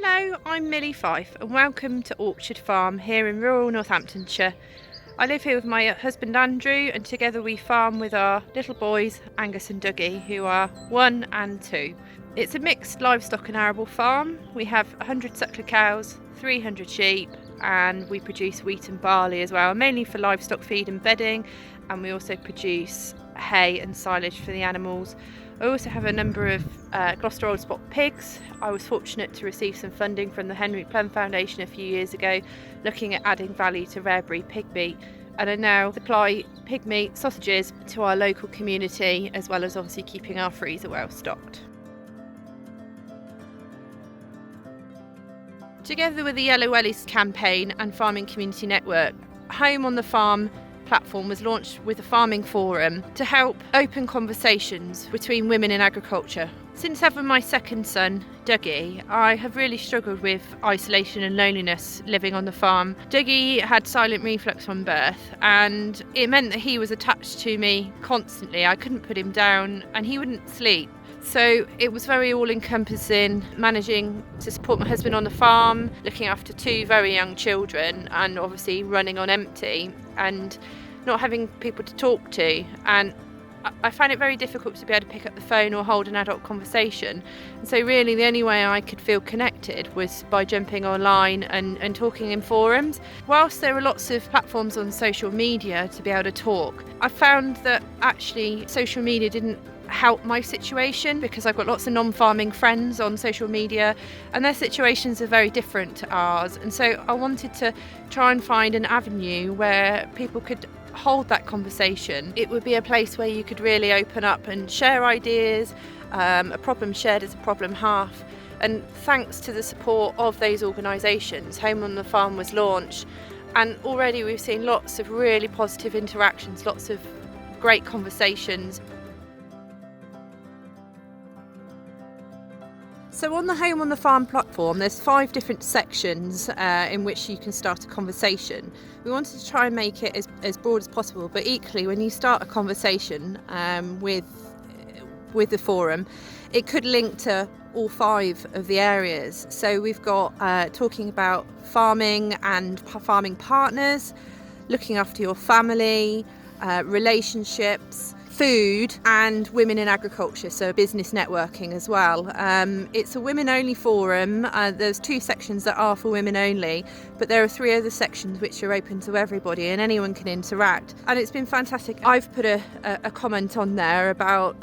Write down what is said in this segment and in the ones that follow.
Hello, I'm Millie Fife and welcome to Orchard Farm here in rural Northamptonshire. I live here with my husband Andrew, and together we farm with our little boys Angus and Dougie, who are 1 and 2. It's a mixed livestock and arable farm. We have 100 suckler cows, 300 sheep, and we produce wheat and barley as well, mainly for livestock feed and bedding, and we also produce hay and silage for the animals. I also have a number of Gloucester Old Spot pigs. I was fortunate to receive some funding from the Henry Plum Foundation a few years ago, looking at adding value to rare breed pig meat, and I now supply pig meat, sausages to our local community, as well as obviously keeping our freezer well stocked. Together with the Yellow Wellies campaign and Farming Community Network, Home on the Farm platform was launched with a farming forum to help open conversations between women in agriculture. Since having my second son, Dougie, I have really struggled with isolation and loneliness living on the farm. Dougie had silent reflux from birth, and it meant that he was attached to me constantly. I couldn't put him down and he wouldn't sleep. So it was very all-encompassing, managing to support my husband on the farm, looking after 2 very young children, and obviously running on empty and not having people to talk to. And I found it very difficult to be able to pick up the phone or hold an adult conversation. And so really the only way I could feel connected was by jumping online and talking in forums. Whilst there are lots of platforms on social media to be able to talk, I found that actually social media didn't help my situation, because I've got lots of non-farming friends on social media and their situations are very different to ours, and so I wanted to try and find an avenue where people could hold that conversation. It would be a place where you could really open up and share ideas. A problem shared is a problem half, and thanks to the support of those organisations, Home on the Farm was launched, and already we've seen lots of really positive interactions, lots of great conversations. So on the Home on the Farm platform, there's 5 different sections in which you can start a conversation. We wanted to try and make it as broad as possible, but equally when you start a conversation with the forum, it could link to all 5 of the areas. So we've got talking about farming and farming partners, looking after your family, relationships, food, and women in agriculture, so business networking as well. It's a women only forum. There's 2 sections that are for women only, but there are 3 other sections which are open to everybody and anyone can interact, and it's been fantastic. I've put a comment on there about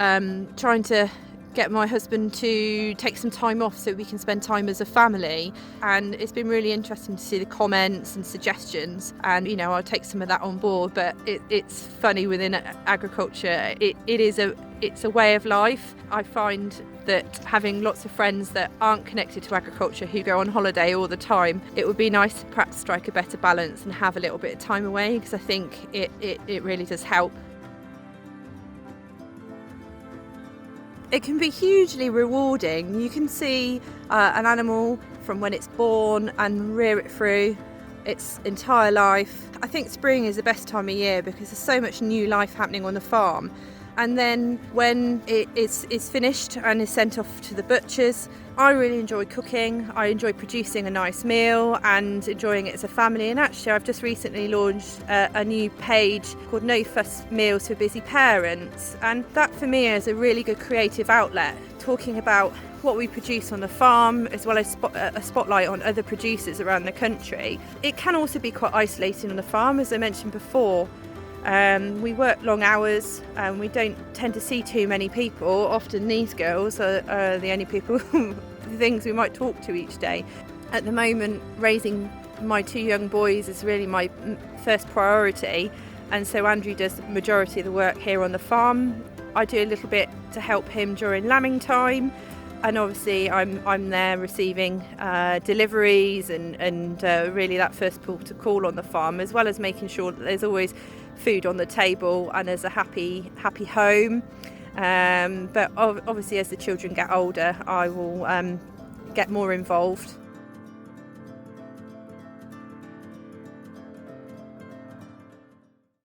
trying to get my husband to take some time off so we can spend time as a family, and it's been really interesting to see the comments and suggestions, and I'll take some of that on board. But it's funny, within agriculture it's a way of life. I find that having lots of friends that aren't connected to agriculture, who go on holiday all the time, it would be nice to perhaps strike a better balance and have a little bit of time away, because I think it really does help. It can be hugely rewarding. You can see an animal from when it's born and rear it through its entire life. I think spring is the best time of year because there's so much new life happening on the farm. And then when it is finished and is sent off to the butchers, I really enjoy cooking. I enjoy producing a nice meal and enjoying it as a family. And actually I've just recently launched a new page called No Fuss Meals for Busy Parents, and that for me is a really good creative outlet, talking about what we produce on the farm, as well as a spotlight on other producers around the country. It can also be quite isolating on the farm, as I mentioned before. We work long hours and we don't tend to see too many people. Often these girls are the only people, the things we might talk to each day. At the moment, raising my 2 young boys is really my first priority, and so Andrew does the majority of the work here on the farm. I do a little bit to help him during lambing time, and obviously I'm there receiving deliveries and really that first port of call on the farm, as well as making sure that there's always food on the table and there's a happy home. But obviously as the children get older, I will get more involved.